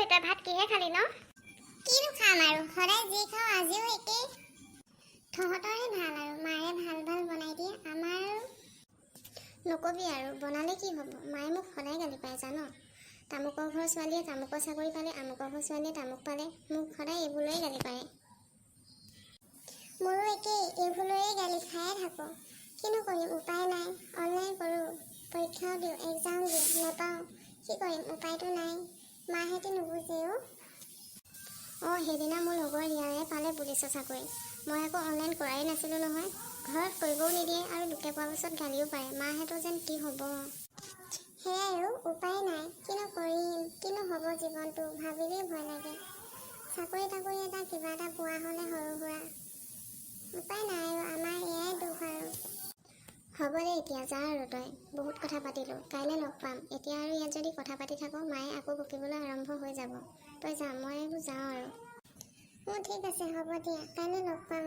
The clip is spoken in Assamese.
তই ভাত কিহে খালি ন? কিনো খাম আৰু সদায় যি খাওঁ আজিও একেই। তহঁতৰহে ভাল আৰু মায়ে ভাল ভাল বনাই দিয়ে, আমাৰ আৰু নকবি আৰু বনালে কি হ'ব, মায়ে মোক সদায় গালি পায় জান। তামুকৰ ঘৰৰ ছোৱালীয়ে তামুকৰ চাকৰি পালে, আমুকৰ ঘৰৰ ছোৱালীয়ে তামুক পালে, মোক সদায় এইবোৰলৈ গালি পাৰে। মোৰো একেই, এইবোৰলৈয়ে গালি খায়ে থাকোঁ। কিনো কৰিম, উপায় নাই। অনলাইন কৰোঁ, পৰীক্ষাও দিওঁ, এক্সাম দিওঁ, নাপাওঁ। কি কৰিম, উপায়তো নাই। মাহঁতে নুবুজেও। সেইদিনা মোৰ লগৰ ৰিয়ায়ে পালে পুলিচৰ চাকৰি। মই আকৌ অনলাইন কৰাই নাছিলোঁ নহয়। ঘৰত কৰিবও নিদিয়ে আৰু লোকে পোৱাৰ পাছত গালিও পাৰে। মাহঁতৰ যেন কি হ'ব। সেয়াই আৰু উপায় নাই। কিনো কৰিম, কিনো হ'ব জীৱনটো ভাবিলেই ভয় লাগে। চাকৰি তাকৰি এটা কিবা এটা পোৱা হ'লে সৰু সুৰা। উপায় নাই আৰু আমাৰ এয়াই দুখ আৰু। হ'ব দে এতিয়া যা আৰু তই, বহুত কথা পাতিলোঁ, কাইলৈ লগ পাম। এতিয়া আৰু ইয়াত যদি কথা পাতি থাকোঁ মায়ে আকৌ বকিবলৈ আৰম্ভ হৈ যাব। তই যা, মই যাওঁ আৰু। ঠিক আছে হ'ব দিয়া, কাইলৈ লগ পাম